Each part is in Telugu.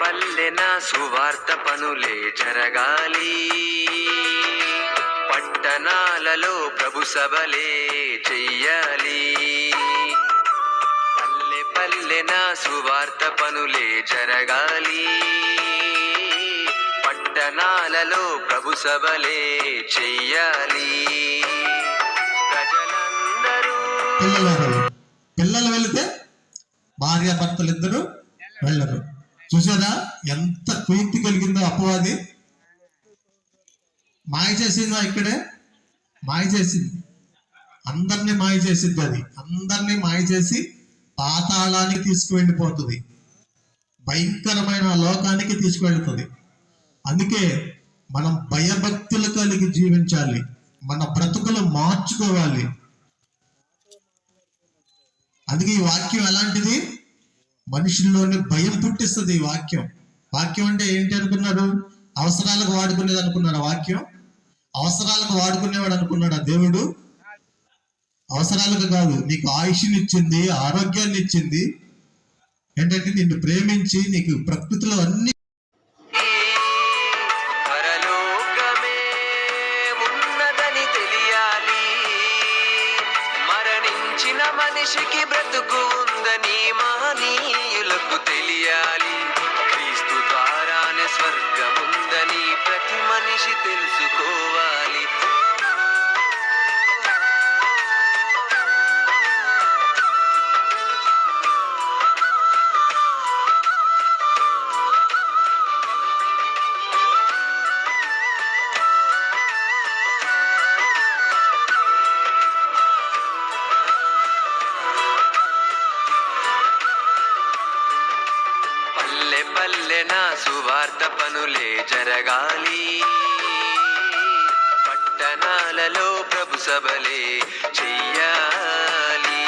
పల్లెన సువార్త పనులే జరగాలి, పట్టణాలలో ప్రభు సభలే చెయ్యాలి. పల్లె పల్లెన సువార్త పనులే జరగాలి, పట్టణాలలో ప్రభు సభలే చెయ్యాలి. ప్రజలందరూ పిల్లలు వెళితే భార్య భర్తలు ఇద్దరు వెళ్ళరు. చూసారా ఎంత కుయుక్తి కలిగిందో అపవాది. మాయ చేసిందా? ఇక్కడే మాయ చేసింది, అందరినీ మాయ చేసింది. అది అందరినీ మాయ చేసి పాతాళానికి తీసుకువెళ్ళిపోతుంది, భయంకరమైన లోకానికి తీసుకువెళ్తుంది. అందుకే మనం భయభక్తులు కలిగి జీవించాలి, మన బ్రతుకులు మార్చుకోవాలి. అందుకే ఈ వాక్యం ఎలాంటిది? మనుషుల్లోని భయం పుట్టిస్తుంది ఈ వాక్యం. వాక్యం అంటే ఏంటి అనుకున్నారు? అవసరాలకు వాడుకునేది అనుకున్నాడు. వాక్యం అవసరాలకు వాడుకునేవాడు అనుకున్నాడు దేవుడు? అవసరాలకు కాదు, నీకు ఆయుష్ని ఇచ్చింది, ఆరోగ్యాన్ని ఇచ్చింది. ఏంటంటే నిన్ను ప్రేమించి నీకు ప్రకృతిలో అన్ని పరలోకమే ఉన్నదని తెలియాలి, మరణించిన మనిషికి బ్రతుకు ఉందని మహనీయులకు తెలియాలి. క్రీస్తు ద్వారానే స్వర్గముందని ప్రతి మనిషి తెలుసుకోవాలి. పల్లెన సువార్త పనులే జరగాలి, పట్టణాలలో ప్రభు సభలే చెయ్యాలి.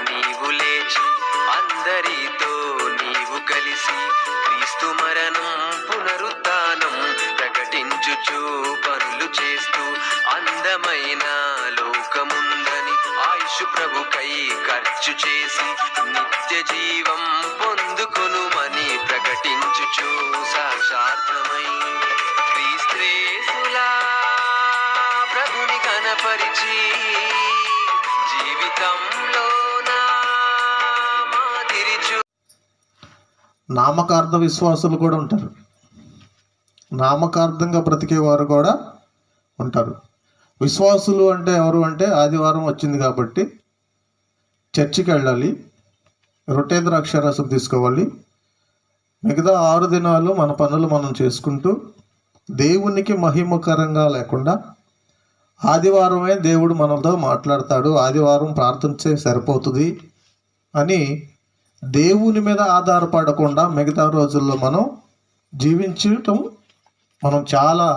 నీవు లేచి అందరితో నీవు కలిసి క్రీస్తు మరణం పునరుత్థానం ప్రకటించుచు పనులు చేస్తూ అందమైన లోకముందని ఆయుష్ ప్రభుకై ఖర్చు చేసి నిత్య జీవం పొందుకొనుమని ప్రకటించుచు సాక్షాత్మై క్రీస్తులా ప్రభుని కనపరిచి జీవితంలో నామకార్థ విశ్వాసులు కూడా ఉంటారు, నామకార్థంగా బ్రతికేవారు కూడా ఉంటారు. విశ్వాసులు అంటే ఎవరు అంటే ఆదివారం వచ్చింది కాబట్టి చర్చికి వెళ్ళాలి, రొట్టె అక్షరాస్యం తీసుకోవాలి, మిగతా 6 దినాలు మన పనులు మనం చేసుకుంటూ దేవునికి మహిమకరంగా లేకుండా ఆదివారమే దేవుడు మనతో మాట్లాడతాడు, ఆదివారం ప్రార్థించే సరిపోతుంది అని దేవుని మీద ఆధారపడకుండా మిగతా రోజుల్లో మనం జీవించటం మనం చాలా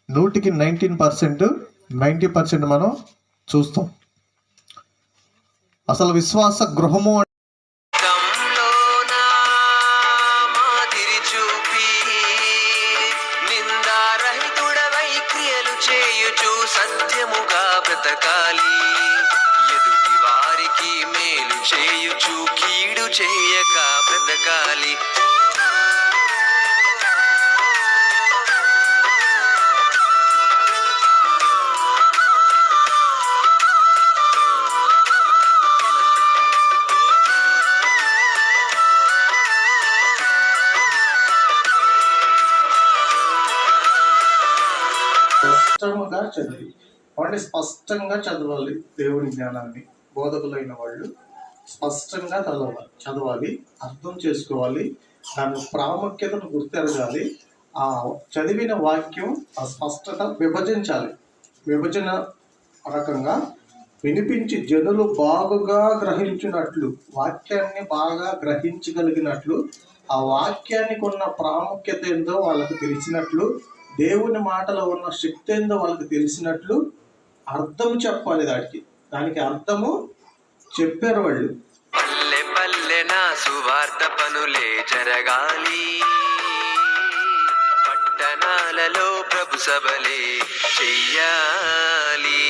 90% మనం చూస్తాం. అసలు విశ్వాస గృహము సత్యముగా బ్రతకాలి, ఎదుటి వారికి మేలు చేయుచు కీడు చేయక బ్రతకాలి. స్పష్టంగా చదవాలి దేవుని జ్ఞానాన్ని. బోధకులైన వాళ్ళు స్పష్టంగా చదవాలి, అర్థం చేసుకోవాలి, దాని ప్రాముఖ్యతను గుర్తెరగాలి. ఆ చదివిన వాక్యం ఆ స్పష్టత విభజించాలి. విభజన రకంగా వినిపించి జనులు బాగుగా గ్రహించినట్లు, వాక్యాన్ని బాగా గ్రహించగలిగినట్లు, ఆ వాక్యానికి ఉన్న ప్రాముఖ్యత ఏందో వాళ్ళకు తెలిసినట్లు, దేవుని మాటలో ఉన్న శక్తి ఏందో వాళ్ళకి తెలిసినట్లు అర్థం చెప్పాలి. దానికి అర్థము చెప్పారు వాళ్ళు. పల్లె పల్లెన సువార్త పనులే జరగాలి, పట్టణాలలో ప్రభు సభలే చెయ్యాలి.